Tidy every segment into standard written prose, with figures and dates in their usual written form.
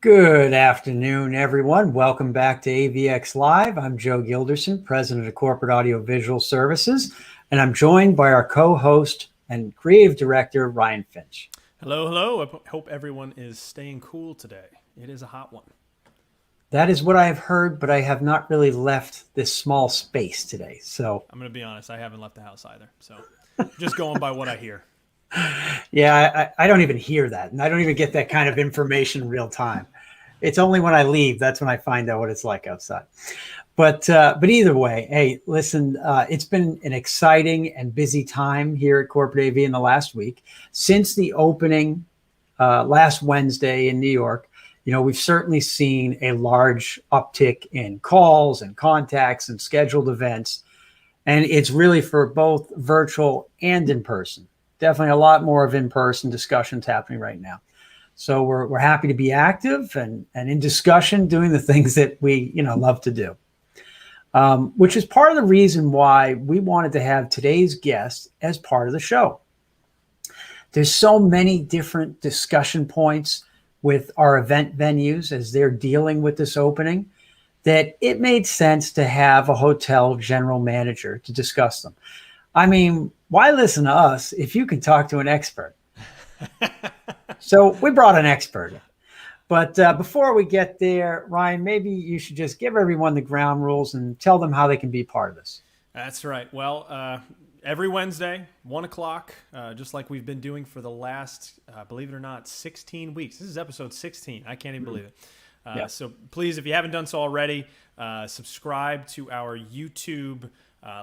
Good afternoon, everyone. Welcome back to AVX Live. I'm Joe Gilderson, President of Corporate Audiovisual Services, and I'm joined by our co-host and creative director, Ryan Finch. Hello, hello. I hope everyone is staying cool today. It is a hot one. That is what I have heard, but I have not really left this small space today. So I'm going to be honest, I haven't left the house either. So just going by what I hear. Yeah, I don't even hear that, and I don't even get that kind of information in real time. It's only when I leave that's when I find out what it's like outside. But either way, hey, listen, it's been an exciting and busy time here at Corporate AV in the last week since the opening last Wednesday in New York. You know, we've certainly seen a large uptick in calls and contacts and scheduled events, and it's really for both virtual and in person. Definitely a lot more of in-person discussions happening right now. So we're happy to be active and in discussion, doing the things that we love to do, which is part of the reason why we wanted to have today's guest as part of the show. There's so many different discussion points with our event venues as they're dealing with this opening that it made sense to have a hotel general manager to discuss them. I mean, why listen to us if you can talk to an expert? So we brought an expert in. But before we get there, Ryan, maybe you should just give everyone the ground rules and tell them how they can be part of this. That's right. Well, every Wednesday, 1 o'clock, just like we've been doing for the last, believe it or not, 16 weeks. This is episode 16. I can't even believe it. Yeah. So please, if you haven't done so already, subscribe to our YouTube,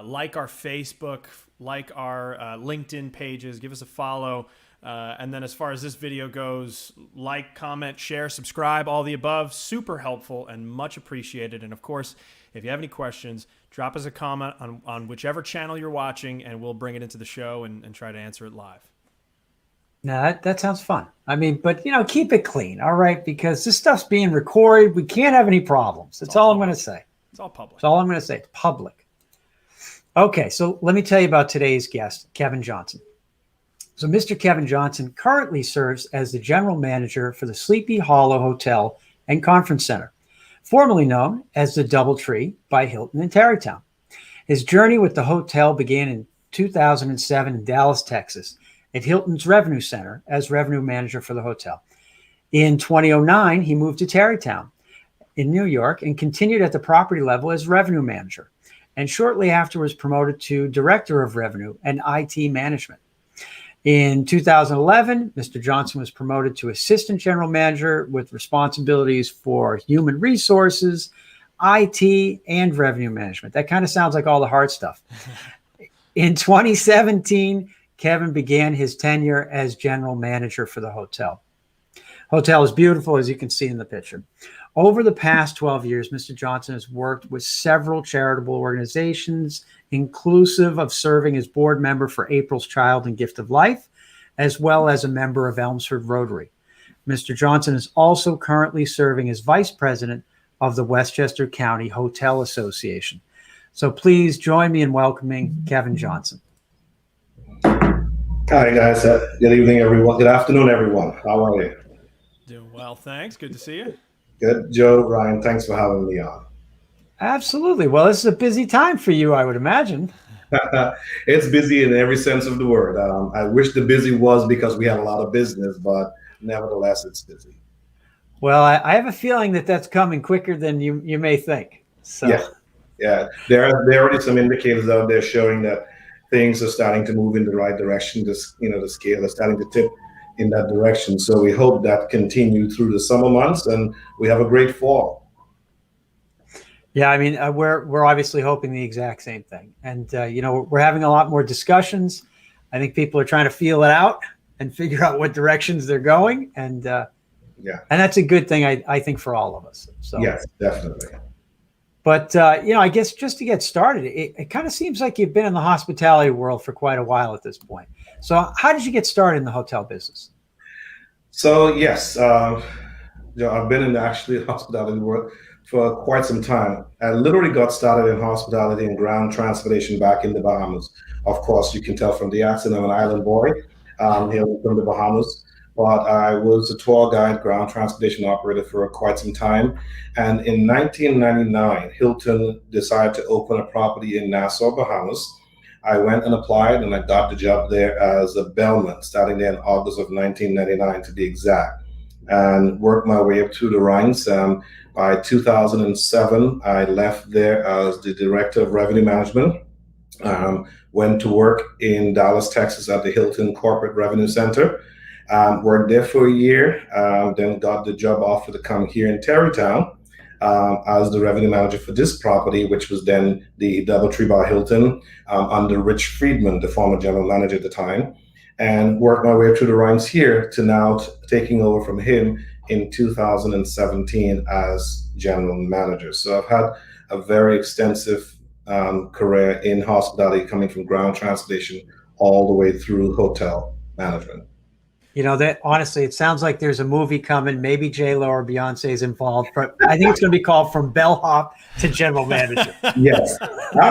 like our Facebook, like our LinkedIn pages, give us a follow. And then as far as this video goes, like, comment, share, subscribe, all the above. Super helpful and much appreciated. And of course, if you have any questions, drop us a comment on whichever channel you're watching, and we'll bring it into the show and try to answer it live. Now that sounds fun. I mean, but keep it clean, all right? Because this stuff's being recorded. We can't have any problems. That's all I'm going to say. It's all public. That's all I'm going to say. It's public. Okay, so let me tell you about today's guest, Kevin Johnson. So Mr. Kevin Johnson currently serves as the general manager for the Sleepy Hollow Hotel and Conference Center, formerly known as the DoubleTree by Hilton in Tarrytown. His journey with the hotel began in 2007 in Dallas, Texas, at Hilton's Revenue Center as revenue manager for the hotel. In 2009, he moved to Tarrytown in New York and continued at the property level as revenue manager, and shortly after was promoted to director of revenue and IT management. In 2011, Mr. Johnson was promoted to assistant general manager with responsibilities for human resources, IT, and revenue management. That kind of sounds like all the hard stuff. In 2017, Kevin began his tenure as general manager for the hotel. Hotel is beautiful, as you can see in the picture. Over the past 12 years, Mr. Johnson has worked with several charitable organizations, inclusive of serving as board member for April's Child and Gift of Life, as well as a member of Elmsford Rotary. Mr. Johnson is also currently serving as vice president of the Westchester County Hotel Association. So please join me in welcoming Kevin Johnson. Hi, guys. Good evening, everyone. Good afternoon, everyone. How are you? Doing well, thanks. Good to see you. Good. Joe, Ryan, thanks for having me on. Absolutely. Well, this is a busy time for you, I would imagine. It's busy in every sense of the word. I wish the busy was because we had a lot of business, but nevertheless, it's busy. Well, I have a feeling that that's coming quicker than you may think. So. Yeah. There are already some indicators out there showing that things are starting to move in the right direction. The scale is starting to tip in that direction. So we hope that continues through the summer months, and we have a great fall. Yeah, I mean, we're obviously hoping the exact same thing, and we're having a lot more discussions. I think people are trying to feel it out and figure out what directions they're going, and and that's a good thing, I think, for all of us. So yes, definitely. But I guess just to get started, it kind of seems like you've been in the hospitality world for quite a while at this point. So how did you get started in the hotel business? So yes, I've been in the hospitality world for quite some time. I literally got started in hospitality and ground transportation back in the Bahamas. Of course, you can tell from the accent, I'm an island boy, hail from the Bahamas. but I was a tour guide, ground transportation operator for quite some time. And in 1999, Hilton decided to open a property in Nassau, Bahamas. I went and applied, and I got the job there as a bellman, starting there in August of 1999 to be exact, and worked my way up through the ranks. By 2007, I left there as the director of revenue management. Went to work in Dallas, Texas at the Hilton Corporate Revenue Center. Worked there for a year, then got the job offer to come here in Tarrytown as the revenue manager for this property, which was then the DoubleTree by Hilton under Rich Friedman, the former general manager at the time, and worked my way through the ranks here to now taking over from him in 2017 as general manager. So I've had a very extensive career in hospitality, coming from ground transportation all the way through hotel management. You know, that honestly, it sounds like there's a movie coming. Maybe J-Lo or Beyonce is involved. But I think it's going to be called From Bellhop to General Manager. Yes.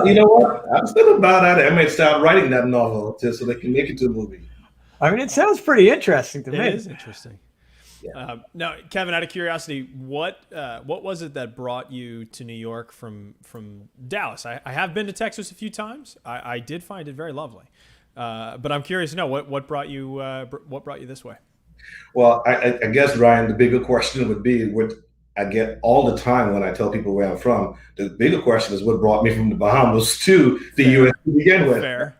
You know what? I'm still about that. I might start writing that novel so they can make it to a movie. I mean, it sounds pretty interesting to me. It is interesting. Yeah. Now, Kevin, out of curiosity, what was it that brought you to New York from Dallas? I have been to Texas a few times. I did find it very lovely. But I'm curious to know what brought you this way. Well, I guess, Ryan, the bigger question would be what I get all the time when I tell people where I'm from. The bigger question is what brought me from the Bahamas to the U.S. to begin with. Fair.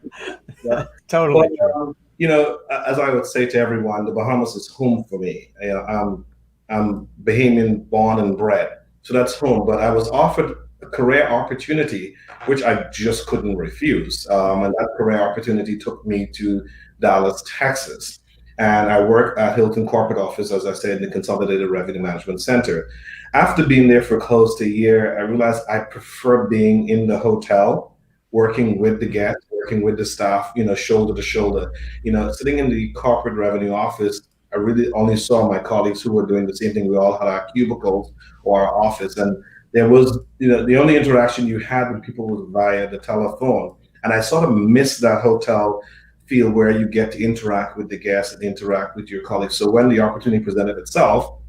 Yeah. Totally. But, you know, as I would say to everyone, the Bahamas is home for me. You know, I'm Bahamian born and bred, so that's home. But I was offered a career opportunity which I just couldn't refuse. And that career opportunity took me to Dallas, Texas. And I worked at Hilton corporate office, as I said, in the Consolidated Revenue Management Center. After being there for close to a year, I realized I prefer being in the hotel, working with the guests, working with the staff, you know, shoulder to shoulder. You know, sitting in the corporate revenue office, I really only saw my colleagues who were doing the same thing. We all had our cubicles or our office, and there was, you know, the only interaction you had with people was via the telephone. And I sort of missed that hotel feel where you get to interact with the guests and interact with your colleagues. So when the opportunity presented itself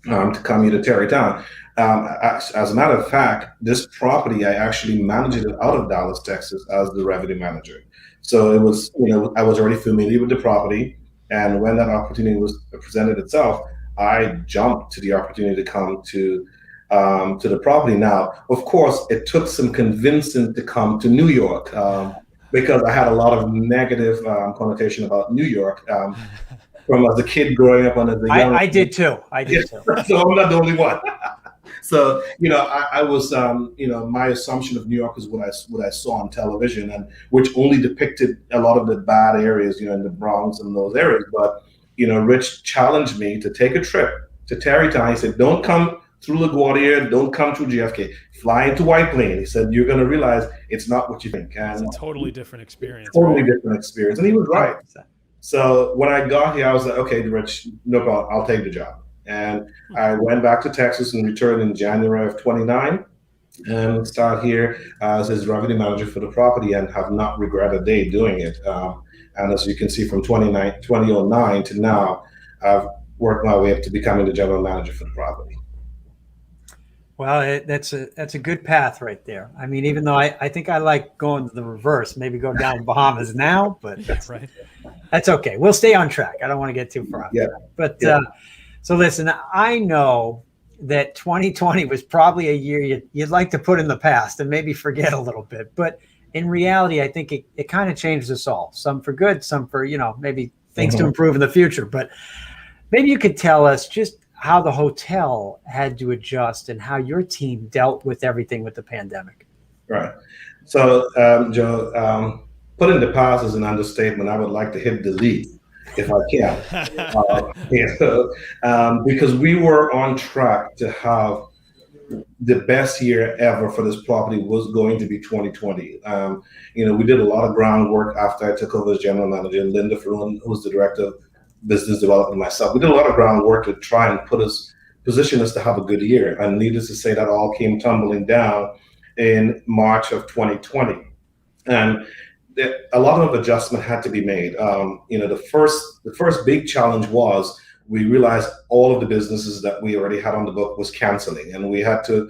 to come here to Tarrytown, as a matter of fact, this property, I actually managed it out of Dallas, Texas as the revenue manager. So it was, you know, I was already familiar with the property. And when that opportunity was presented itself, I jumped to the opportunity to come to the property. Now, of course, it took some convincing to come to New York because I had a lot of negative connotation about New York from as a kid growing up on as a young. I did too. I did too. So I'm not the only one. So, you know, I was, you know, my assumption of New York is what I saw on television, and which only depicted a lot of the bad areas, you know, in the Bronx and those areas. But, you know, Rich challenged me to take a trip to Tarrytown. He said, don't come through LaGuardia, don't come through JFK, fly into White Plain. He said, you're going to realize it's not what you think. And it's a totally different experience. Totally different experience. And he was right. So when I got here, I was like, okay, Rich, no problem, I'll take the job. And I went back to Texas and returned in January of 29 and started here as his revenue manager for the property, and have not regretted a day doing it. And as you can see, from 2009 to now, I've worked my way up to becoming the general manager for the property. Well, that's a good path right there. I mean, even though I think I like going the reverse, maybe go down Bahamas now, but right. That's okay. We'll stay on track. I don't want to get too far. Yeah. But so listen, I know that 2020 was probably a year you'd like to put in the past and maybe forget a little bit. But in reality, I think it kind of changed us all. Some for good, some for, you know, maybe things to improve in the future. But maybe you could tell us just how the hotel had to adjust and how your team dealt with everything with the pandemic. Right. So, Joe, put in the past is an understatement. I would like to hit delete if I can, because we were on track to have the best year ever for this property was going to be 2020. You know, we did a lot of groundwork after I took over as general manager. Linda Ferrone, who's the director of business development, myself, we did a lot of groundwork to try and position us to have a good year. And needless to say, that all came tumbling down in March of 2020. And a lot of adjustment had to be made. You know, the first big challenge was we realized all of the businesses that we already had on the book was canceling, and we had to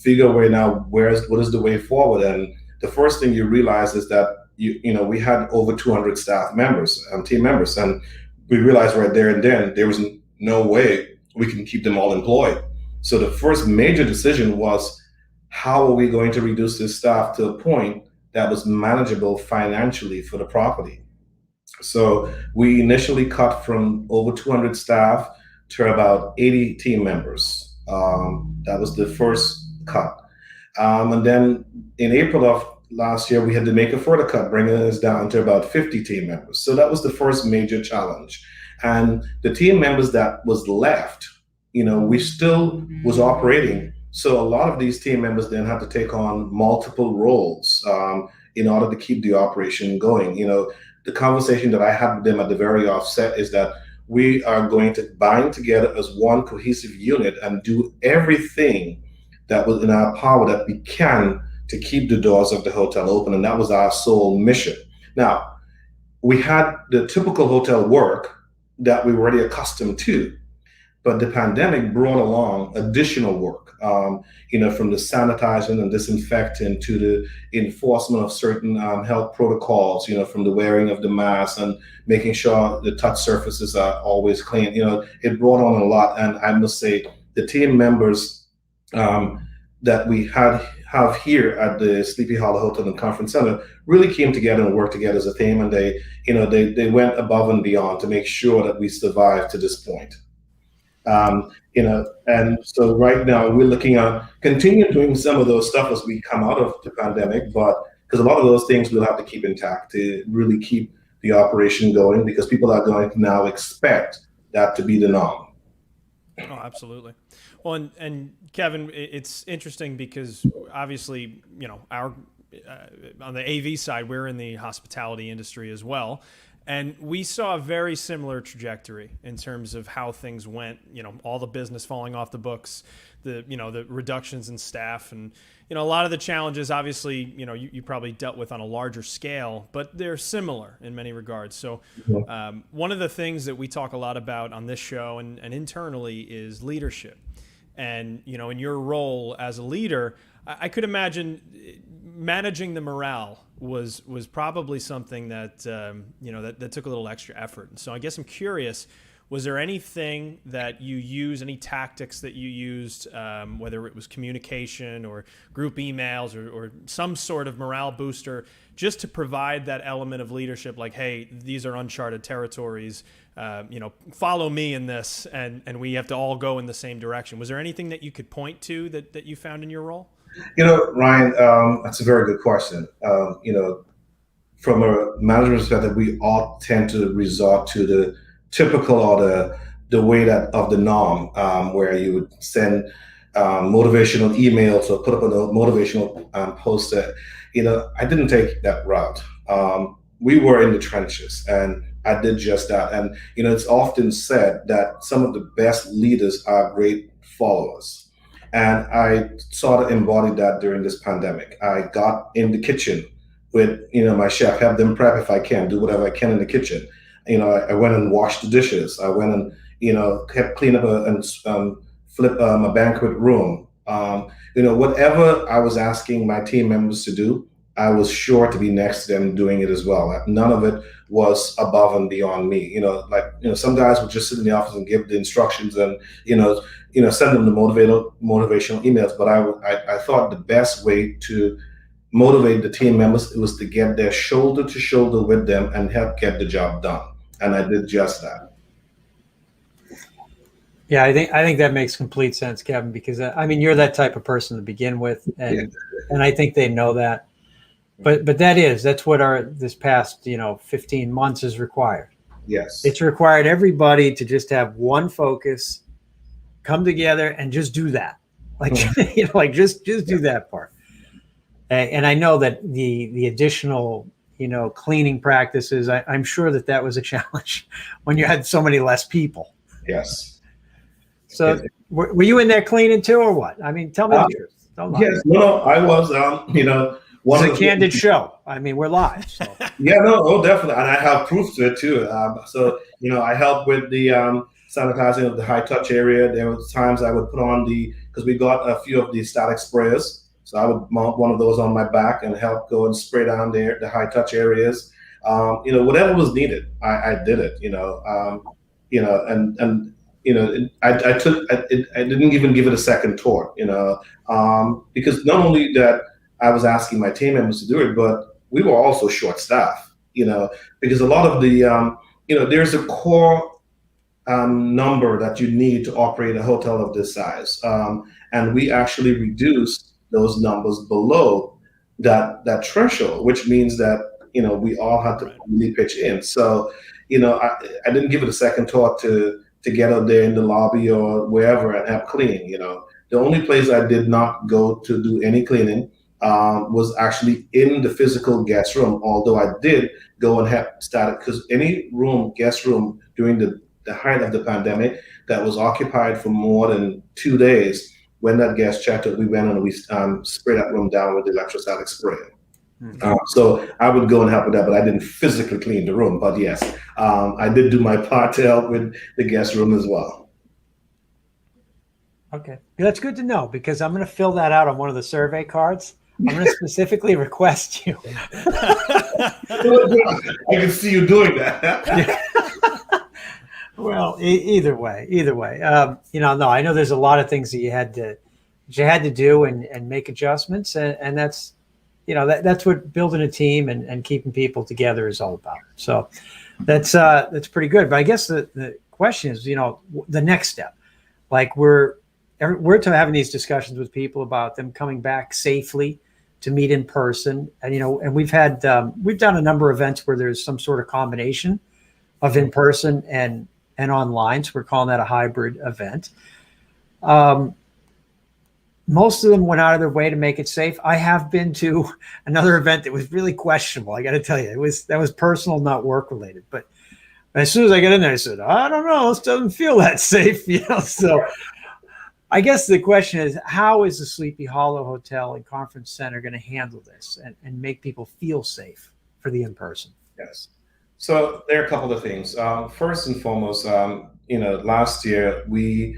figure a way now, what is the way forward. And the first thing you realize is that we had over 200 staff members, team members, and we realized right there and then there was no way we can keep them all employed. So the first major decision was, how are we going to reduce this staff to a point that was manageable financially for the property? So we initially cut from over 200 staff to about 80 team members. That was the first cut. And then in April of last year, we had to make a further cut, bringing us down to about 50 team members. So that was the first major challenge. And the team members that was left, we still was operating. So a lot of these team members then had to take on multiple roles in order to keep the operation going. The conversation that I had with them at the very offset is that we are going to bind together as one cohesive unit and do everything that was in our power that we can to keep the doors of the hotel open. And that was our sole mission. Now, we had the typical hotel work that we were already accustomed to, but the pandemic brought along additional work, from the sanitizing and disinfecting to the enforcement of certain health protocols, from the wearing of the mask and making sure the touch surfaces are always clean. It brought on a lot. And I must say, the team members that we have here at the Sleepy Hollow Hotel and Conference Center really came together and worked together as a team, and they went above and beyond to make sure that we survived to this point. And so right now we're looking at continuing doing some of those stuff as we come out of the pandemic, but because a lot of those things we'll have to keep intact to really keep the operation going, because people are going to now expect that to be the norm. Oh, absolutely. Well, and Kevin, it's interesting because obviously, our on the AV side, we're in the hospitality industry as well. And we saw a very similar trajectory in terms of how things went, all the business falling off the books, the reductions in staff, and, a lot of the challenges, obviously, you probably dealt with on a larger scale, but they're similar in many regards. So one of the things that we talk a lot about on this show and internally is leadership. And, in your role as a leader, I could imagine managing the morale was probably something that that took a little extra effort. And so I guess I'm curious, was there anything that you used, any tactics that you used, whether it was communication or group emails or some sort of morale booster, just to provide that element of leadership, like, hey, these are uncharted territories, follow me in this, and we have to all go in the same direction. Was there anything that you could point to that you found in your role? Ryan, that's a very good question. From a management perspective, we all tend to resort to the typical or the way that of the norm, where you would send motivational emails or put up a motivational poster. I didn't take that route. We were in the trenches, and I did just that. And it's often said that some of the best leaders are great followers. And I sort of embodied that during this pandemic. I got in the kitchen with, my chef, have them prep if I can, do whatever I can in the kitchen. I went and washed the dishes. I went and, kept clean up and flip a banquet room. Whatever I was asking my team members to do, I was sure to be next to them doing it as well. None of it was above and beyond me. Some guys would just sit in the office and give the instructions and, send them the motivational emails. But I thought the best way to motivate the team members was to get there shoulder to shoulder with them and help get the job done. And I did just that. Yeah, I think that makes complete sense, Kevin, because you're that type of person to begin with, and I think they know that. But that's what this past 15 months is required. Yes, it's required everybody to just have one focus, come together, and just do that. Just do that part. And I know that the additional cleaning practices, I'm sure that was a challenge when you had so many less people. Yes. So were you in there cleaning too, or what? Tell me the truth. Don't lie. Yes, no, I was. It's One a of candid show. I mean, we're live. So. Yeah, no, oh, definitely, and I have proof to it too. So I help with the sanitizing of the high touch area. There were times I would put on because we got a few of the static sprayers, so I would mount one of those on my back and help go and spray down there the high touch areas. Whatever was needed, I did it. And I didn't even give it a second thought. Because not only that I was asking my team members to do it, but we were also short staffed, because a lot of there's a core number that you need to operate a hotel of this size. And we actually reduced those numbers below that threshold, which means that, we all had to really pitch in. So, I didn't give it a second thought to get out there in the lobby or wherever and have cleaning. The only place I did not go to do any cleaning was actually in the physical guest room, although I did go and have started, because any guest room during the height of the pandemic that was occupied for more than 2 days, when that guest checked out, we went and we sprayed that room down with the electrostatic spray. So I would go and help with that, but I didn't physically clean the room. But yes, I did do my part to help with the guest room as well. Okay, that's good to know, because I'm going to fill that out on one of the survey cards. I'm going to specifically request you. I can see you doing that. Well, either way. No, I know there's a lot of things that you had to do and make adjustments, and that's, that's what building a team and keeping people together is all about. So that's pretty good. But I guess the question is, the next step. Like we're having these discussions with people about them coming back safely to meet in person, and we've done a number of events where there's some sort of combination of in person and online. So we're calling that a hybrid event. Most of them went out of their way to make it safe. I have been to another event that was really questionable. I got to tell you, that was personal, not work related. But as soon as I got in there, I said, I don't know, this doesn't feel that safe, So I guess the question is, how is the Sleepy Hollow Hotel and Conference Center going to handle this and make people feel safe for the in-person? Yes. So there are a couple of things. First and foremost, last year we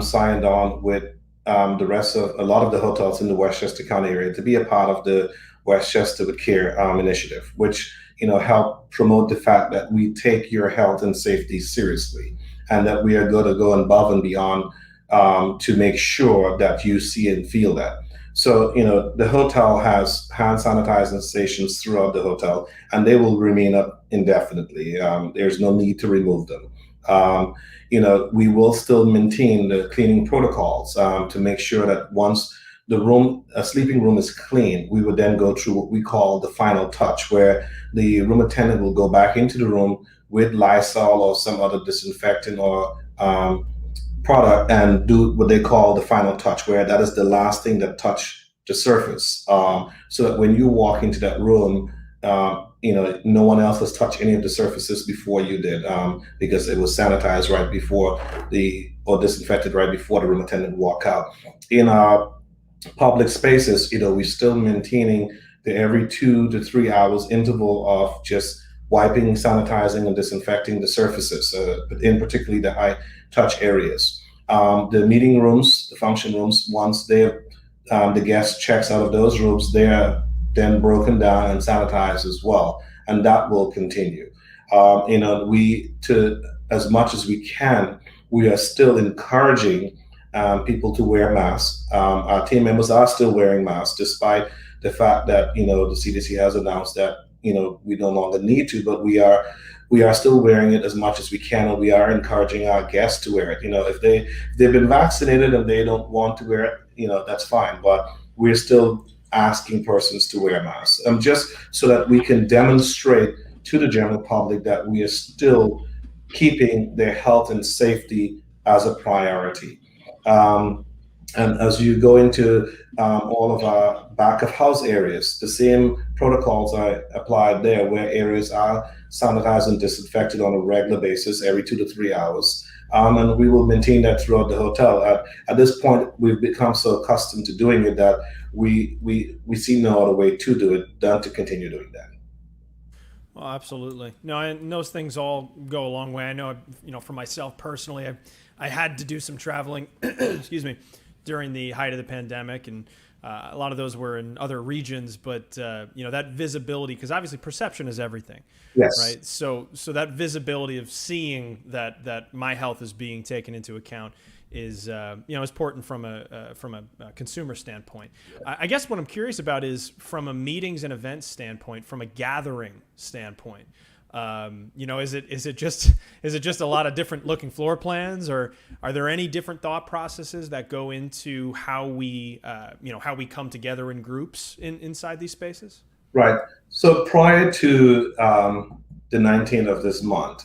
signed on with the rest of a lot of the hotels in the Westchester County area to be a part of the Westchester with Care initiative, which help promote the fact that we take your health and safety seriously, and that we are going to go above and beyond to make sure that you see and feel that. So, the hotel has hand sanitizing stations throughout the hotel, and they will remain up indefinitely. There's no need to remove them. We will still maintain the cleaning protocols to make sure that once a sleeping room is clean, we would then go through what we call the final touch, where the room attendant will go back into the room with Lysol or some other disinfectant or product and do what they call the final touch, where that is the last thing that touch the surface, so that when you walk into that room, no one else has touched any of the surfaces before you did, because it was sanitized right before or disinfected right before the room attendant walked out. In our public spaces, we're still maintaining the every 2 to 3 hours interval of just wiping, sanitizing, and disinfecting the surfaces, in particularly the high touch areas. The meeting rooms, the function rooms, once the guest checks out of those rooms, they are then broken down and sanitized as well, and that will continue. As much as we can, we are still encouraging people to wear masks. Our team members are still wearing masks, despite the fact that the CDC has announced that we no longer need to, but we are still wearing it as much as we can, and we are encouraging our guests to wear it. If they've been vaccinated and they don't want to wear it, that's fine, but we're still asking persons to wear masks, just so that we can demonstrate to the general public that we are still keeping their health and safety as a priority. And as you go into all of our back of house areas, the same protocols are applied there, where areas are sanitized and disinfected on a regular basis every 2 to 3 hours. And we will maintain that throughout the hotel. At this point, we've become so accustomed to doing it that we see no other way to do it than to continue doing that. Well, absolutely. No, and those things all go a long way. I know, for myself personally, I had to do some traveling, excuse me, during the height of the pandemic, and a lot of those were in other regions. But that visibility, because obviously perception is everything, Yes. right? So that visibility of seeing that my health is being taken into account is important from a consumer standpoint. I guess what I'm curious about is from a meetings and events standpoint, from a gathering standpoint. Is it just a lot of different looking floor plans, or are there any different thought processes that go into how we come together in groups inside these spaces? Right. So prior to the 19th of this month,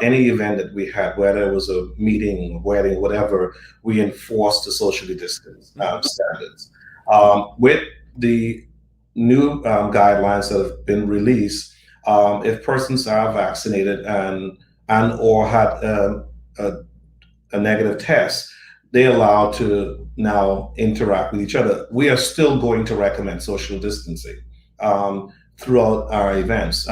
any event that we had, whether it was a meeting, a wedding, whatever, we enforced the socially distance standards. With the new guidelines that have been released, if persons are vaccinated and or had a negative test, they're allowed to now interact with each other. We are still going to recommend social distancing throughout our events.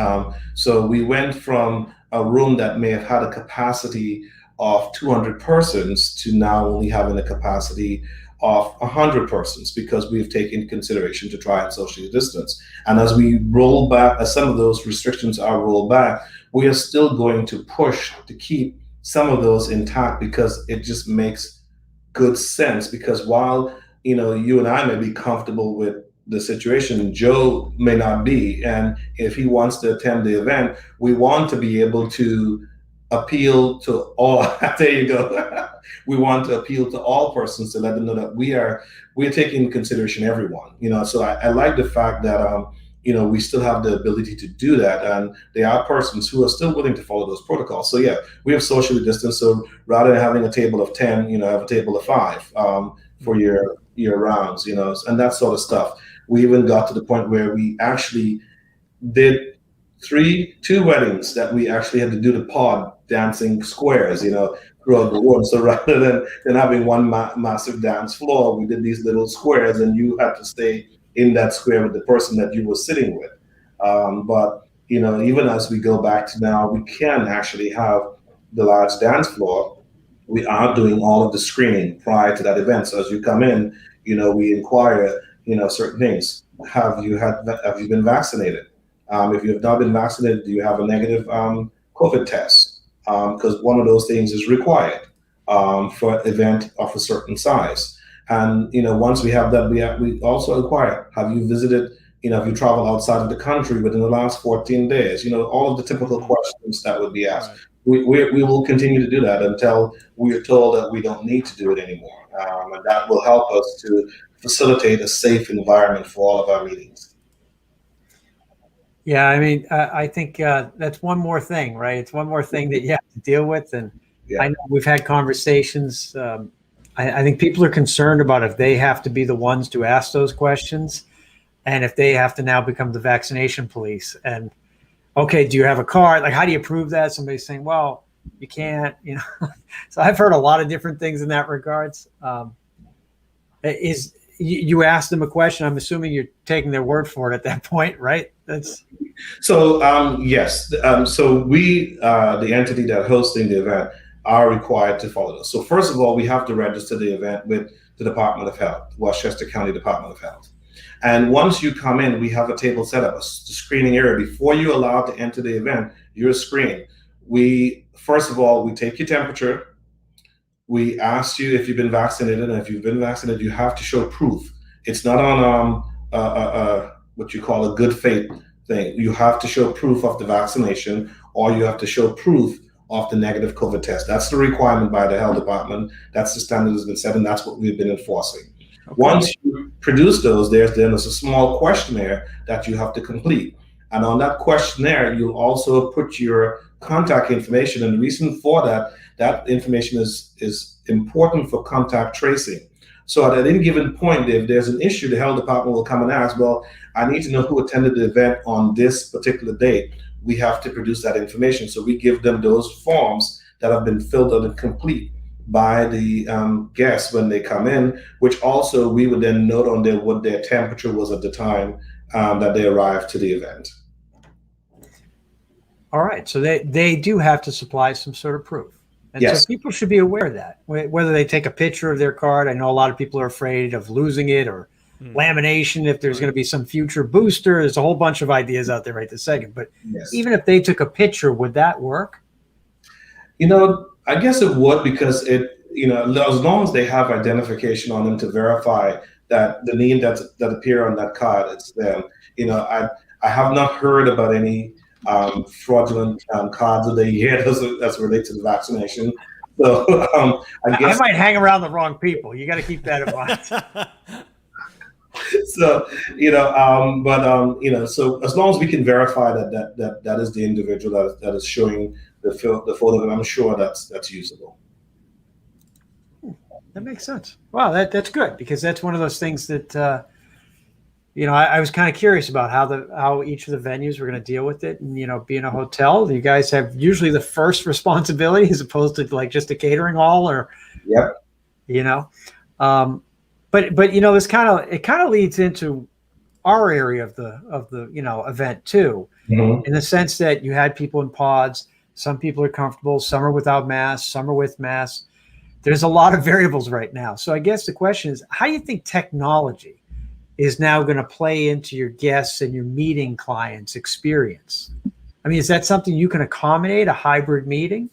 So we went from a room that may have had a capacity of 200 persons to now only having a capacity of 100 persons, because we've taken consideration to try and socially distance. And as we roll back, as some of those restrictions are rolled back, we are still going to push to keep some of those intact, because it just makes good sense. Because while you and I may be comfortable with the situation, Joe may not be, and if he wants to attend the event, we want to be able to appeal to all. There you go. We want to appeal to all persons to let them know that we're taking into consideration everyone. So I like the fact that we still have the ability to do that, and there are persons who are still willing to follow those protocols. So yeah, we have socially distanced. So rather than having a table of 10, have a table of 5 for your rounds, and that sort of stuff. We even got to the point where we actually did two weddings that we actually had to do the pod dancing squares, throughout the room. So rather than having one massive dance floor, we did these little squares, and you had to stay in that square with the person that you were sitting with. But even as we go back to now, we can actually have the large dance floor. We are doing all of the screening prior to that event. So as you come in, we inquire, certain things. Have you been vaccinated? If you have not been vaccinated, do you have a negative COVID test? Because one of those things is required for an event of a certain size. And once we have that, we also inquire: have you visited? Have you traveled outside of the country within the last 14 days? All of the typical questions that would be asked. Right. We will continue to do that until we are told that we don't need to do it anymore, and that will help us to facilitate a safe environment for all of our meetings. Yeah, I mean, I think that's one more thing, right? It's one more thing that you have to deal with. And yeah. I know we've had conversations. I think people are concerned about if they have to be the ones to ask those questions, and if they have to now become the vaccination police. And okay, do you have a card? Like, how do you prove that? Somebody's saying, well, you can't, So I've heard a lot of different things in that regards. You ask them a question, I'm assuming you're taking their word for it at that point, right? So yes. So we, the entity that hosting the event, are required to follow this. So first of all, we have to register the event with the Department of Health, Westchester County Department of Health. And once you come in, we have a table set up, a screening area. Before you're allowed to enter the event, you're screened. First of all, we take your temperature. We ask you if you've been vaccinated, and if you've been vaccinated, you have to show proof. It's not on what you call a good faith thing. You have to show proof of the vaccination, or you have to show proof of the negative COVID test. That's the requirement by the health department. That's the standard that's been set, and that's what we've been enforcing. Okay. Once you produce those, there's a small questionnaire that you have to complete. And on that questionnaire, you'll also put your contact information. And the reason for that information is important for contact tracing. So at any given point, if there's an issue, the health department will come and ask, well, I need to know who attended the event on this particular date. We have to produce that information. So we give them those forms that have been filtered and complete by the guests when they come in, which also we would then note on there what their temperature was at the time that they arrived to the event. All right. So they do have to supply some sort of proof. And Yes. so people should be aware of that, whether they take a picture of their card. I know a lot of people are afraid of losing it, or lamination if there's going to be some future booster. There's a whole bunch of ideas out there right this second. But Yes. even if they took a picture, would that work? I guess it would, because as long as they have identification on them to verify that the name that appear on that card, it's them. I have not heard about any fraudulent cards of the year as related to the vaccination. So I guess I might hang around the wrong people. You got to keep that in mind. So so as long as we can verify that is the individual that is showing the photo, and I'm sure that's usable. That makes sense. Wow, that's good, because that's one of those things that I was kind of curious about how each of the venues were going to deal with it. And being a hotel, you guys have usually the first responsibility as opposed to like just a catering hall, or Yep. But this kind of leads into our area of the event too, Mm-hmm. in the sense that you had people in pods. Some people are comfortable, some are without masks, some are with masks. There's a lot of variables right now. So I guess the question is, how do you think technology is now going to play into your guests and your meeting clients' experience? I mean, is that something you can accommodate, a hybrid meeting?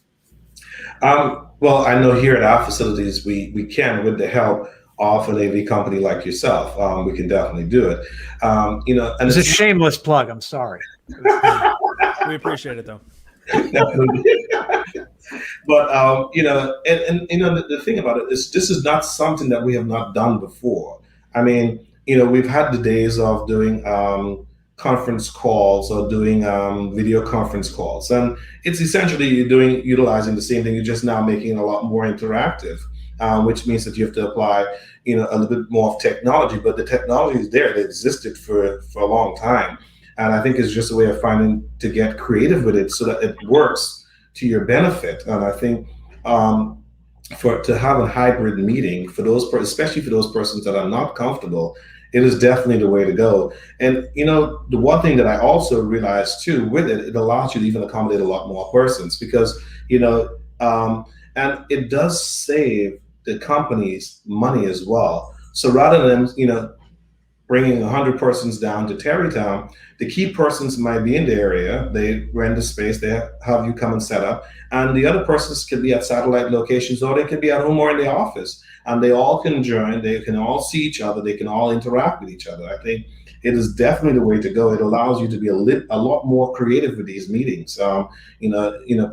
Well, I know here at our facilities, we can, with the help of an AV company like yourself, we can definitely do it. And It's a shameless plug. I'm sorry. We appreciate it, though. But the thing about it is, this is not something that we have not done before. I mean, we've had the days of doing conference calls or doing video conference calls, and it's essentially utilizing the same thing. You're just now making it a lot more interactive, which means that you have to apply a little bit more of technology. But the technology is there; it existed for a long time. And I think it's just a way of finding to get creative with it so that it works to your benefit. And I think to have a hybrid meeting especially for those persons that are not comfortable, it is definitely the way to go. And the one thing that I also realized too with it allows you to even accommodate a lot more persons, because and it does save the companies money as well. So rather than bringing 100 persons down to Tarrytown, the key persons might be in the area. They rent the space, they have you come and set up, and the other persons can be at satellite locations, or they can be at home or in the office, and they all can join, they can all see each other, they can all interact with each other. I think it is definitely the way to go. It allows you to be a lot more creative with these meetings.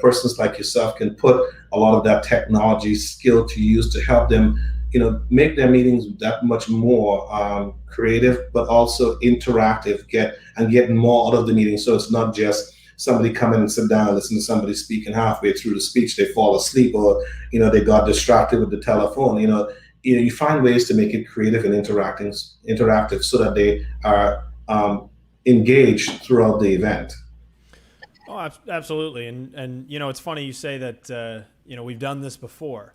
Persons like yourself can put a lot of that technology skill to use to help them make their meetings that much more creative, but also interactive, getting more out of the meeting. So it's not just somebody come in and sit down and listen to somebody speak, and halfway through the speech, they fall asleep, or, they got distracted with the telephone. You find ways to make it creative and interactive so that they are engaged throughout the event. Oh, absolutely. And it's funny you say that, we've done this before.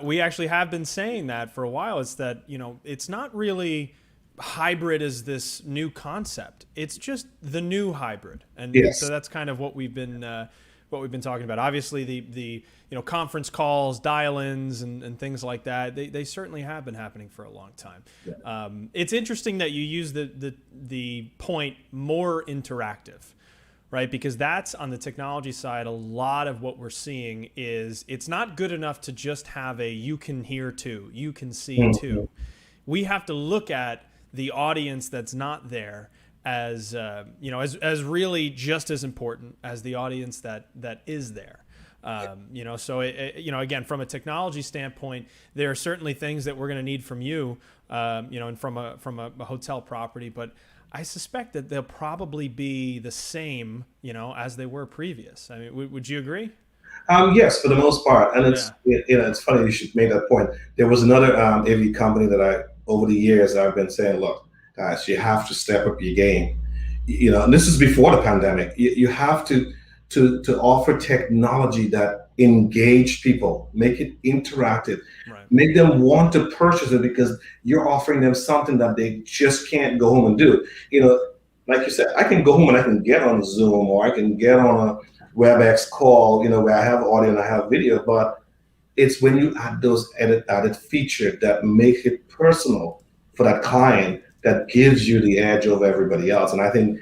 We actually have been saying that for a while. It's that, it's not really hybrid as this new concept. It's just the new hybrid. And yes. So that's kind of what we've been talking about. Obviously the conference calls, dial-ins and things like that, they certainly have been happening for a long time. Yeah. It's interesting that you use the point more interactive. Right, because that's on the technology side. A lot of what we're seeing is it's not good enough to just have a you can hear too, you can see too. We have to look at the audience that's not there as as really just as important as the audience that is there. So again, from a technology standpoint, there are certainly things that we're going to need from you, and from a hotel property, but I suspect that they'll probably be the same, as they were previous. I mean, would you agree? Yes, for the most part. And it's funny you should make that point. There was another AV company that over the years, I've been saying, look, guys, you have to step up your game. And this is before the pandemic. You have to offer technology that engage people, make it interactive, Right. make them want to purchase it because you're offering them something that they just can't go home and do. Like you said, I can go home and I can get on Zoom or I can get on a WebEx call, where I have audio and I have video, but it's when you add those added features that make it personal for that client that gives you the edge over everybody else. And I think,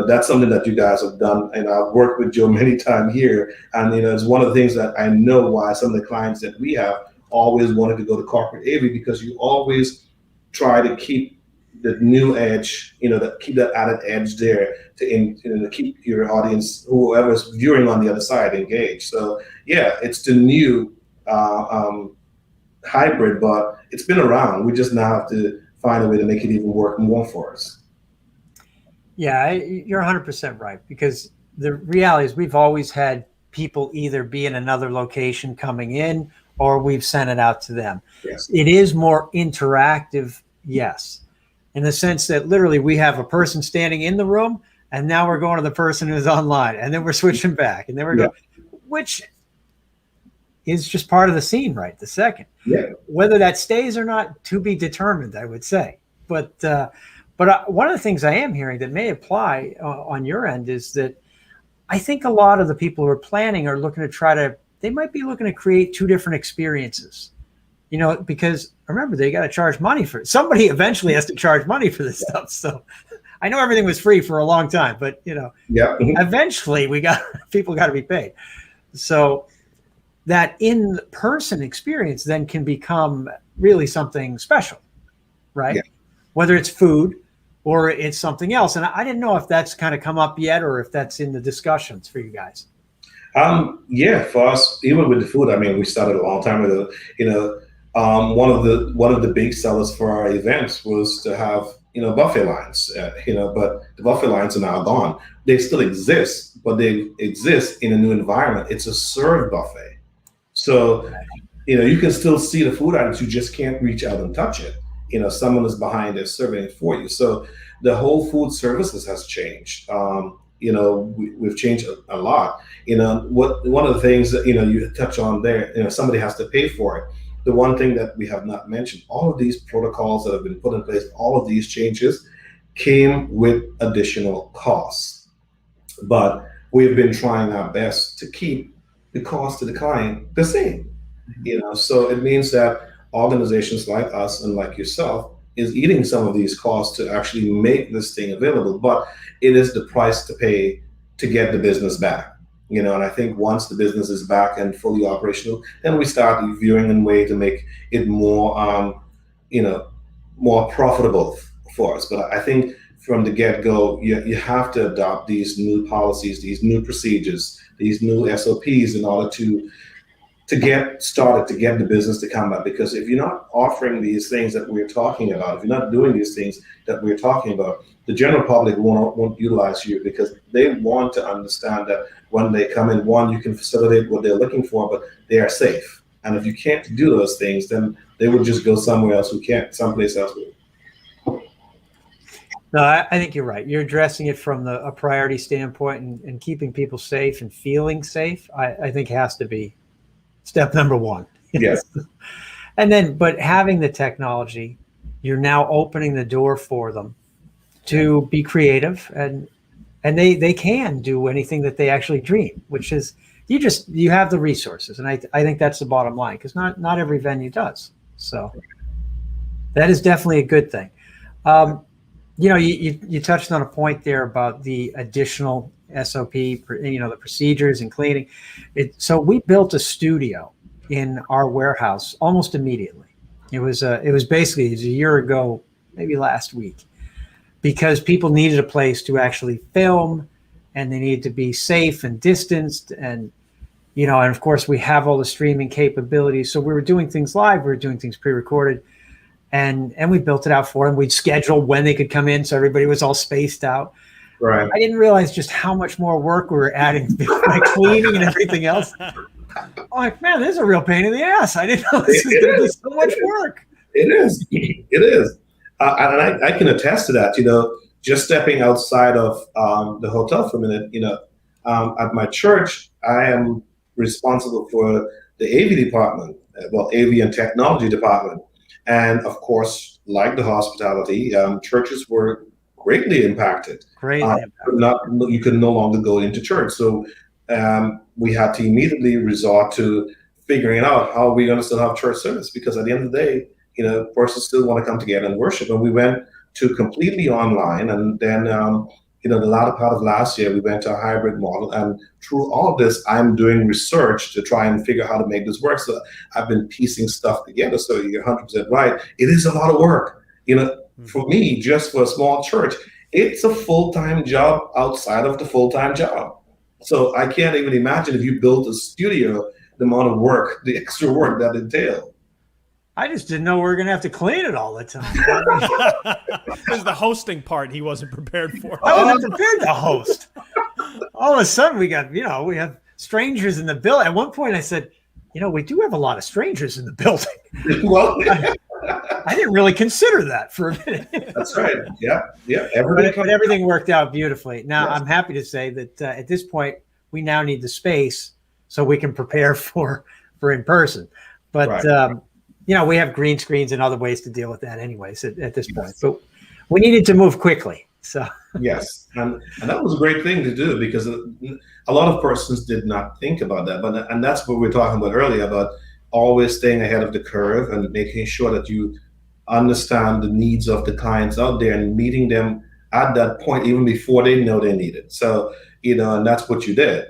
that's something that you guys have done. And I've worked with Joe many times here. And, it's one of the things that I know why some of the clients that we have always wanted to go to corporate AV, because you always try to keep the new edge, keep that added edge there to keep your audience, whoever's viewing on the other side, engaged. So yeah, it's the new hybrid, but it's been around. We just now have to find a way to make it even work more for us. Yeah, you're 100% right, because the reality is we've always had people either be in another location coming in, or we've sent it out to them. Yes. It is more interactive, yes, in the sense that literally we have a person standing in the room, and now we're going to the person who's online, and then we're switching back, and then we're going, which is just part of the scene right the second. Yeah. Whether that stays or not, to be determined, I would say. But one of the things I am hearing that may apply on your end is that I think a lot of the people who are planning are looking to they might be looking to create two different experiences, because remember, they got to charge money for it. Somebody eventually has to charge money for this stuff. So I know everything was free for a long time, but eventually people got to be paid. So that in-person experience then can become really something special, right? Yeah. Whether it's food or it's something else. And I didn't know if that's kind of come up yet, or if that's in the discussions for you guys. Yeah, for us, even with the food, I mean, we started a long time ago. One of the big sellers for our events was to have buffet lines. But the buffet lines are now gone. They still exist, but they exist in a new environment. It's a served buffet, so you can still see the food items. You just can't reach out and touch it. Someone is behind there serving it for you. So the whole food services has changed. We've changed a lot. One of the things that you touch on there, somebody has to pay for it. The one thing that we have not mentioned, all of these protocols that have been put in place, all of these changes came with additional costs. But we've been trying our best to keep the cost to the client the same. So it means that organizations like us and like yourself is eating some of these costs to actually make this thing available, but it is the price to pay to get the business back. And I think once the business is back and fully operational, then we start viewing a way to make it more, more profitable for us. But I think from the get-go, you have to adopt these new policies, these new procedures, these new SOPs in order to get started, to get the business to come back. Because if you're not offering these things that we're talking about, if you're not doing these things that we're talking about, the general public won't utilize you, because they want to understand that when they come in, one, you can facilitate what they're looking for, but they are safe. And if you can't do those things, then they would just go somewhere else someplace else. No, I think you're right. You're addressing it from a priority standpoint, and keeping people safe and feeling safe, I think has to be step number one. Yes. And then, but having the technology, you're now opening the door for them to be creative, and they can do anything that they actually dream, which is you have the resources. And I think that's the bottom line, because not every venue does. So that is definitely a good thing. You touched on a point there about the additional SOP, the procedures and cleaning. So we built a studio in our warehouse almost immediately. It was basically a year ago, maybe last week, because people needed a place to actually film, and they needed to be safe and distanced, and of course we have all the streaming capabilities. So we were doing things live, we were doing things pre-recorded, and we built it out for them. We'd schedule when they could come in, so everybody was all spaced out. Right. I didn't realize just how much more work we were adding to like cleaning and everything else. I'm like, man, this is a real pain in the ass. I didn't know this was going to be so much work. It is. It is. And I can attest to that. Just stepping outside of the hotel for a minute. At my church, I am responsible for the AV department, well, AV and technology department. And of course, like the hospitality, churches were greatly impacted. Greatly You could no longer go into church. So we had to immediately resort to figuring out how we're going to still have church service, because at the end of the day, persons still want to come together and worship. And we went to completely online, and then the latter part of last year we went to a hybrid model. And through all of this, I'm doing research to try and figure out how to make this work. So I've been piecing stuff together. So you're 100% right. It is a lot of work. For me, just for a small church, it's a full-time job outside of the full-time job. So I can't even imagine if you built a studio, the amount of work, the extra work that entailed. I just didn't know we were going to have to clean it all the time. This is the hosting part he wasn't prepared for. I wasn't prepared to host. All of a sudden, we have strangers in the building. At one point, I said, we do have a lot of strangers in the building. Well, I didn't really consider that for a minute. That's right. Yeah. But everything worked out beautifully. Now, Yes. I'm happy to say that at this point, we now need the space so we can prepare for in person. But Right. we have green screens and other ways to deal with that anyways at this point. But we needed to move quickly. So Yes, and that was a great thing to do, because a lot of persons did not think about that. And that's what we were talking about earlier, about always staying ahead of the curve and making sure that you understand the needs of the clients out there and meeting them at that point, even before they know they need it. So, and that's what you did.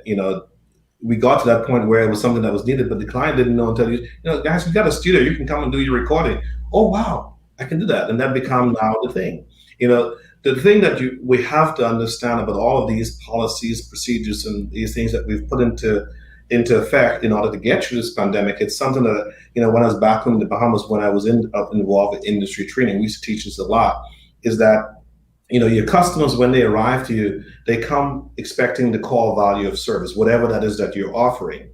We got to that point where it was something that was needed, but the client didn't know until guys, we got a studio, you can come and do your recording. Oh, wow, I can do that. And that become now the thing. The thing that we have to understand about all of these policies, procedures, and these things that we've put into effect in order to get through this pandemic, it's something that, when I was back in the Bahamas, when I was involved in industry training, we used to teach this a lot, is that, your customers, when they arrive to you, they come expecting the core value of service, whatever that is that you're offering.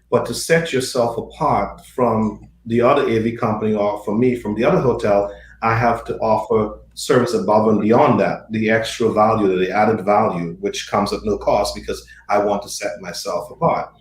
But to set yourself apart from the other AV company, or for me, from the other hotel, I have to offer service above and beyond that, the extra value, the added value, which comes at no cost, because I want to set myself apart.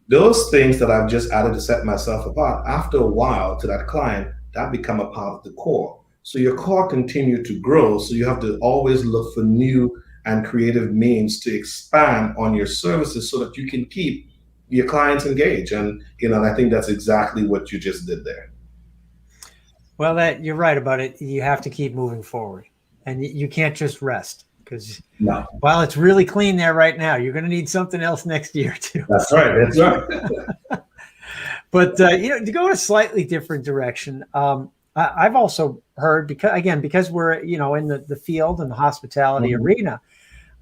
Those things that I've just added to set myself apart, after a while to that client, that become a part of the core. So your core continue to grow. So you have to always look for new and creative means to expand on your services so that you can keep your clients engaged. And, I think that's exactly what you just did there. Well, you're right about it. You have to keep moving forward, and you can't just rest, because while it's really clean there right now, you're going to need something else next year too. That's right. But to go in a slightly different direction, I've also heard, because we're in the field and the hospitality arena,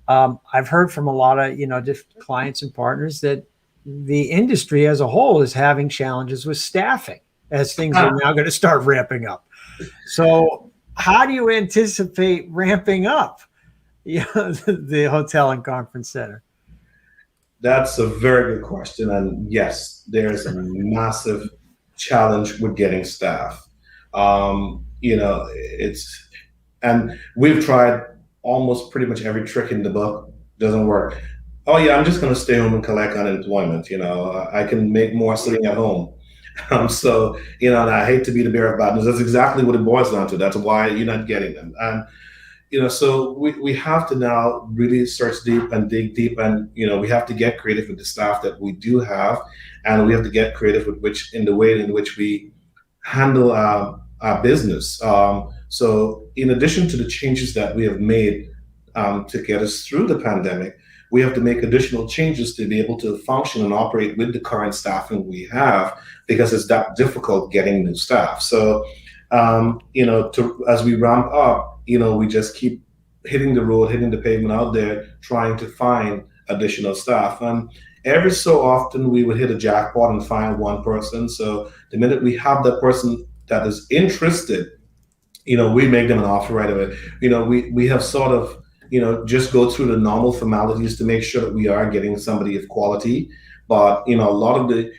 I've heard from a lot of different clients and partners that the industry as a whole is having challenges with staffing, as things are now going to start ramping up. So how do you anticipate ramping up the hotel and conference center? That's a very good question. And yes, there's a massive challenge with getting staff. And we've tried almost pretty much every trick in the book. Doesn't work. Oh yeah, I'm just going to stay home and collect unemployment. I can make more sitting at home. So, and I hate to be the bearer of bad news. That's exactly what it boils down to. That's why you're not getting them. And, so we have to now really search deep and dig deep. And, we have to get creative with the staff that we do have. And we have to get creative in the way in which we handle our business. So in addition to the changes that we have made to get us through the pandemic, we have to make additional changes to be able to function and operate with the current staffing we have, because it's that difficult getting new staff. So, as we ramp up, we just keep hitting the road, hitting the pavement out there, trying to find additional staff. And every so often we would hit a jackpot and find one person. So the minute we have that person that is interested, we make them an offer right away. We have sort of, just go through the normal formalities to make sure that we are getting somebody of quality. But, a lot of the,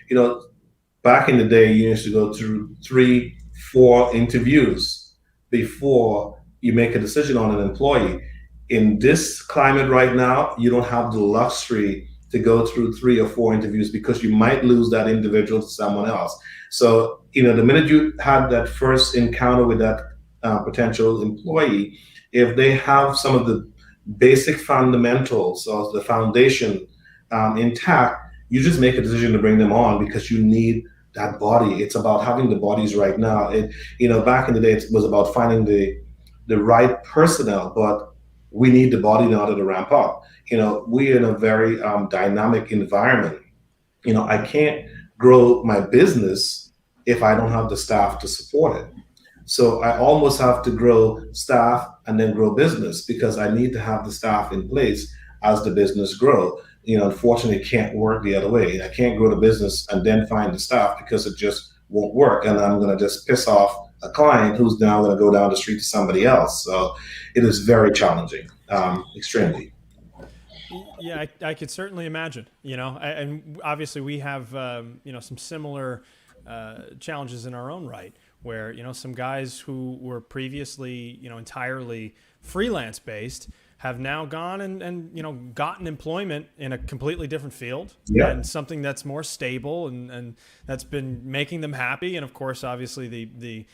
back in the day, you used to go through 3-4 interviews before you make a decision on an employee. In this climate right now, you don't have the luxury to go through 3 or 4 interviews because you might lose that individual to someone else. So, the minute you had that first encounter with that potential employee, if they have some of the basic fundamentals or the foundation intact, you just make a decision to bring them on because you need that body. It's about having the bodies right now. Back in the day, it was about finding the right personnel, but we need the body in order to ramp up. We're in a very dynamic environment. I can't grow my business if I don't have the staff to support it. So I almost have to grow staff and then grow business because I need to have the staff in place as the business grow. Unfortunately, it can't work the other way. I can't grow the business and then find the staff because it just won't work. And I'm going to just piss off a client who's now going to go down the street to somebody else. So it is very challenging, extremely. Yeah, I could certainly imagine, and obviously we have, some similar challenges in our own right where, some guys who were previously, entirely freelance based have now gone and gotten employment in a completely different field and something that's more stable and that's been making them happy. And of course, obviously the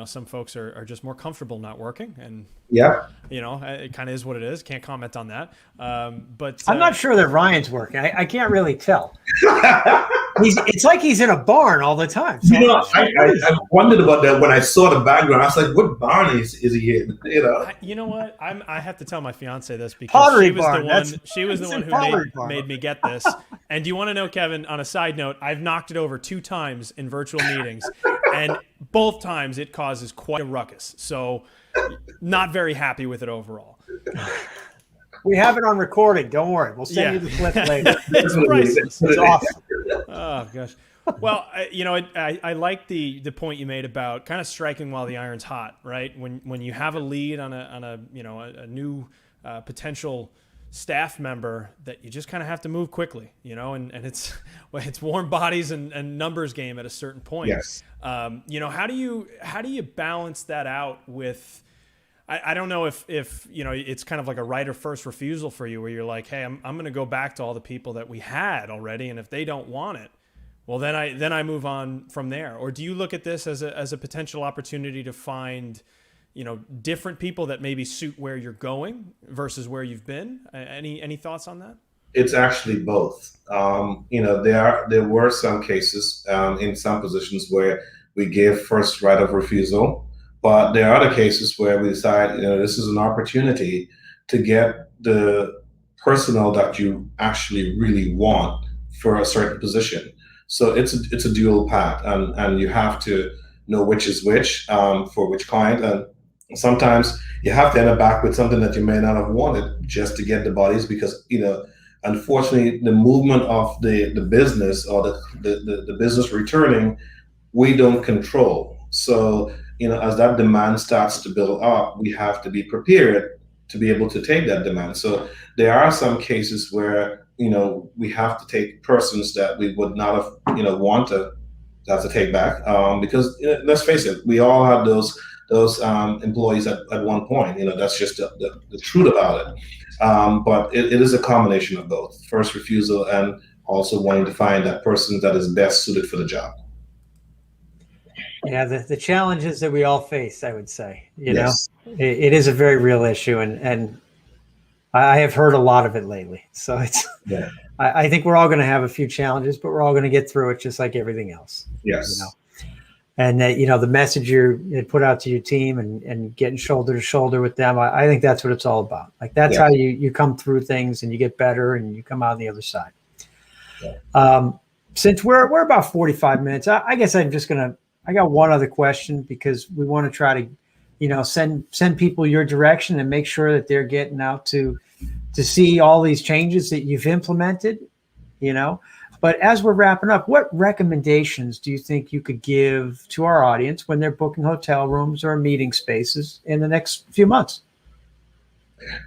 some folks are just more comfortable not working and it kind of is what it is. Can't comment on that. But I'm not sure that Ryan's working. I can't really tell. It's like he's in a barn all the time. So I wondered about that when I saw the background. I was like, "What barn is he in?" You know what? I have to tell my fiance this because Pottery she was barn. She was the one who made me get this. And do you want to know, Kevin? On a side note, I've knocked it over 2 times in virtual meetings, and both times it causes quite a ruckus. So, not very happy with it overall. We have it on recording. Don't worry. We'll send you the clip later. It's priceless. It's awesome. Oh gosh. Well, I like the point you made about kind of striking while the iron's hot, right? When you have a lead on a new potential staff member, that you just kind of have to move quickly, and it's warm bodies and numbers game at a certain point. Yes. How do you balance that out with? I don't know if it's kind of like a right of first refusal for you, where you're like, hey, I'm going to go back to all the people that we had already, and if they don't want it, well, then I move on from there. Or do you look at this as a potential opportunity to find, different people that maybe suit where you're going versus where you've been? Any thoughts on that? It's actually both. There were some cases in some positions where we gave first right of refusal. But there are other cases where we decide, this is an opportunity to get the personnel that you actually really want for a certain position. So it's a dual path, and you have to know which is which for which client. And sometimes you have to end up back with something that you may not have wanted just to get the bodies because, unfortunately, the movement of the business or the business returning, we don't control. So, as that demand starts to build up, we have to be prepared to be able to take that demand. So there are some cases where, we have to take persons that we would not have, want to have to take back because let's face it, we all have those employees at one point. That's just the truth about it. But it is a combination of both, first refusal and also wanting to find that person that is best suited for the job. Yeah, the challenges that we all face, I would say, Yes. it is a very real issue, and I have heard a lot of it lately. So I think we're all going to have a few challenges, but we're all going to get through it just like everything else. Yes. And that, the message you put out to your team and getting shoulder to shoulder with them, I think that's what it's all about. Like that's how you come through things and you get better and you come out on the other side. Yeah. Since we're about 45 minutes, I guess I got one other question because we want to try to, send people your direction and make sure that they're getting out to see all these changes that you've implemented, But as we're wrapping up, what recommendations do you think you could give to our audience when they're booking hotel rooms or meeting spaces in the next few months?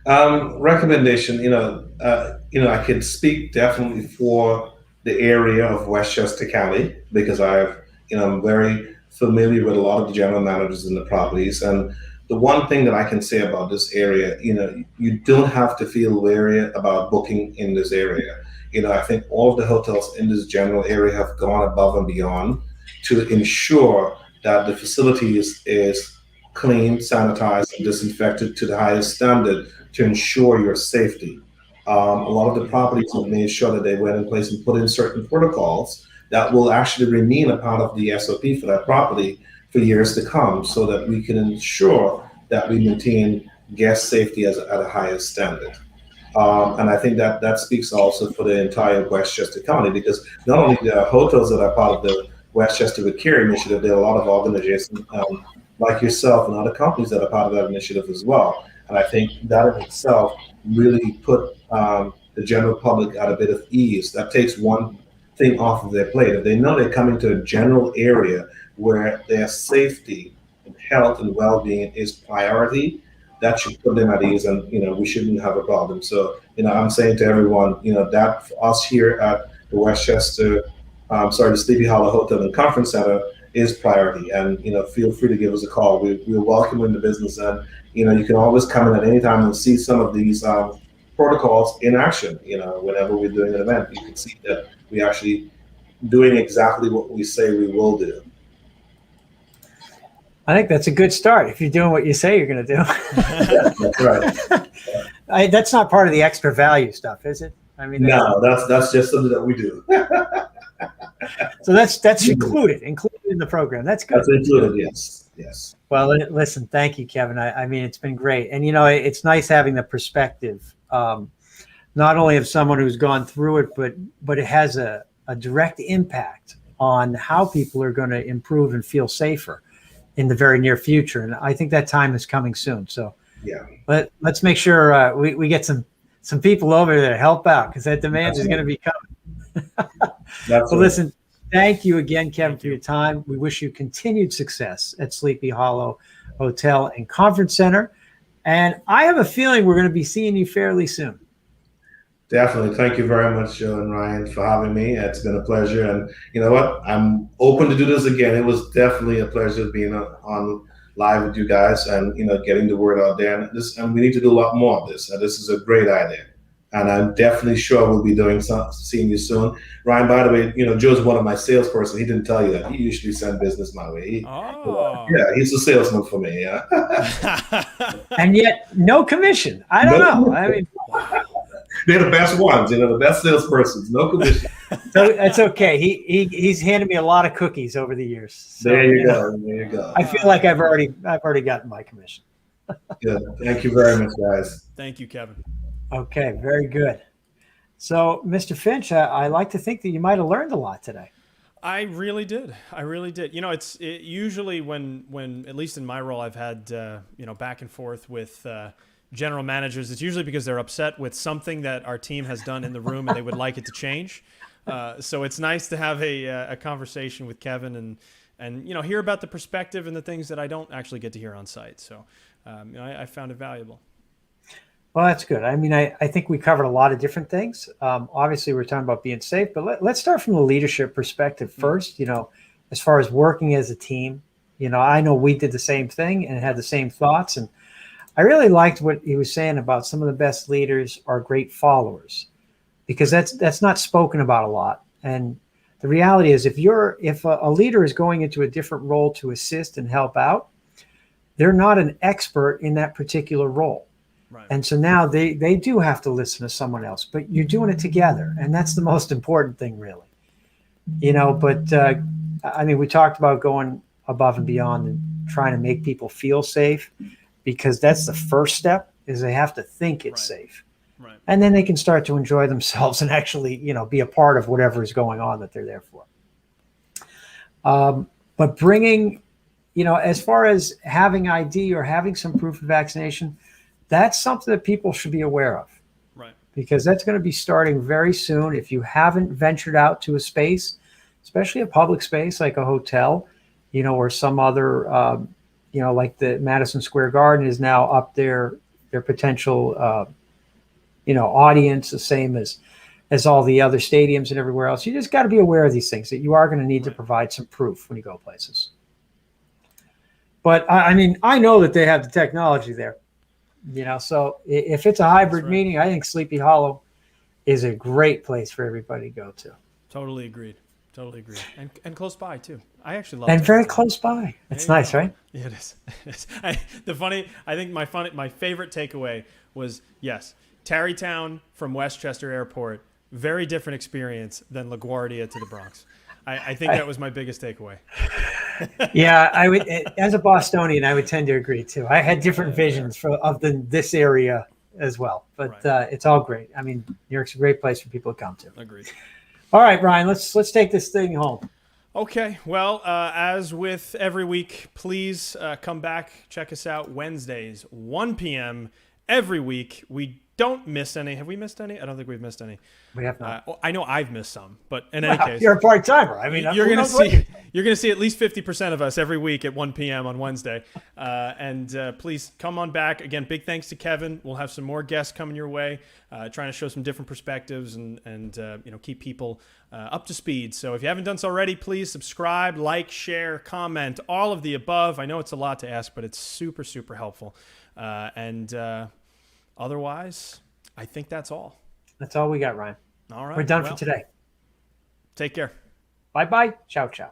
Recommendation, I can speak definitely for the area of Westchester County because I'm very familiar with a lot of the general managers in the properties. And the one thing that I can say about this area, you don't have to feel wary about booking in this area. I think all of the hotels in this general area have gone above and beyond to ensure that the facility is clean, sanitized, and disinfected to the highest standard to ensure your safety. A lot of the properties have made sure that they went in place and put in certain protocols that will actually remain a part of the SOP for that property for years to come, so that we can ensure that we maintain guest safety at a higher standard. And I think that that speaks also for the entire Westchester County, because not only the hotels that are part of the Westchester with Care initiative, there are a lot of organizations like yourself and other companies that are part of that initiative as well. And I think that in itself really put the general public at a bit of ease. That takes one thing off of their plate. If they know they're coming to a general area where their safety and health and well-being is priority, that should put them at ease, and we shouldn't have a problem. So I'm saying to everyone, that for us here at the Westchester, the Sleepy Hollow Hotel and Conference Center is priority. And feel free to give us a call. We're welcome in the business, and you can always come in at any time and see some of these protocols in action. Whenever we're doing an event, you can see that we actually doing exactly what we say we will do. I think that's a good start if you're doing what you say you're going to do. That's right. That's not part of the extra value stuff, is it? I mean, no, that's just something that we do. So that's included in the program. That's good. That's included, yes. Well, listen, thank you, Kevin. I mean, it's been great, and it's nice having the perspective, not only of someone who's gone through it, but it has a direct impact on how people are going to improve and feel safer in the very near future. And I think that time is coming soon. So yeah, let's make sure we get some people over there to help out, because that demand is going to be coming. So listen, thank you again, Kevin, for your time. We wish you continued success at Sleepy Hollow Hotel and Conference Center. And I have a feeling we're going to be seeing you fairly soon. Definitely. Thank you very much, Joe and Ryan, for having me. It's been a pleasure. And you know what? I'm open to do this again. It was definitely a pleasure being on live with you guys, and getting the word out there. And we need to do a lot more of this. This is a great idea. And I'm definitely sure we'll be seeing you soon. Ryan, by the way, Joe's one of my salesperson. He didn't tell you that. He usually sends business my way. Yeah, he's a salesman for me. Yeah. And yet, no commission. I don't know. I mean, they're the best ones, the best salespersons. No commission. So that's okay. He's handed me a lot of cookies over the years. So, there you go. There you go. I feel like I've already gotten my commission. Good. Thank you very much, guys. Thank you, Kevin. Okay, very good. So, Mr. Finch, I like to think that you might have learned a lot today. I really did. It's usually when at least in my role, I've had back and forth with general managers. It's usually because they're upset with something that our team has done in the room and they would like it to change. So it's nice to have a conversation with Kevin and hear about the perspective and the things that I don't actually get to hear on site. So I found it valuable. Well, that's good. I mean, I think we covered a lot of different things. Obviously, we're talking about being safe, but let's start from the leadership perspective first. As far as working as a team, I know we did the same thing and had the same thoughts. And I really liked what he was saying about some of the best leaders are great followers, because that's not spoken about a lot. And the reality is, if a leader is going into a different role to assist and help out, they're not an expert in that particular role. Right. And so now they do have to listen to someone else, but you're doing it together. And that's the most important thing, really. But I mean, we talked about going above and beyond and trying to make people feel safe, because that's the first step, is they have to think it's safe. Right. And then they can start to enjoy themselves and actually, be a part of whatever is going on that they're there for. But bringing, as far as having ID or having some proof of vaccination, that's something that people should be aware of. Right. Because that's going to be starting very soon. If you haven't ventured out to a space, especially a public space like a hotel, or some other, like the Madison Square Garden is now up their potential, audience, the same as all the other stadiums and everywhere else. You just got to be aware of these things, that you are going to need to provide some proof when you go places. But I mean, I know that they have the technology there, so if it's a hybrid right. meeting, I think Sleepy Hollow is a great place for everybody to go to. Totally agreed. Totally agreed. And close by too. I actually love And very Tarrytown. close by. It's There you nice, go. right? Yeah, it is. It is. I think my favorite takeaway was, yes, Tarrytown from Westchester Airport, very different experience than LaGuardia to the Bronx. I think that was my biggest takeaway. Yeah, I would, as a Bostonian, I would tend to agree too. I had different visions of this area as well, but Right. it's all great. I mean, New York's a great place for people to come to. Agreed. All right, Ryan, let's take this thing home. Okay, well, as with every week, please come back, check us out Wednesdays, 1 p.m. every week. We don't miss any. Have we missed any? I don't think we've missed any. We have not. I know I've missed some, but in any case, You're a part timer. I mean, you're who gonna knows what see you're gonna see at least 50% of us every week at 1 p.m. on Wednesday. And please come on back again. Big thanks to Kevin. We'll have some more guests coming your way, trying to show some different perspectives and keep people up to speed. So if you haven't done so already, please subscribe, like, share, comment, all of the above. I know it's a lot to ask, but it's super, super helpful. Otherwise, I think that's all. That's all we got, Ryan. All right. We're done for today. Take care. Bye-bye. Ciao, ciao.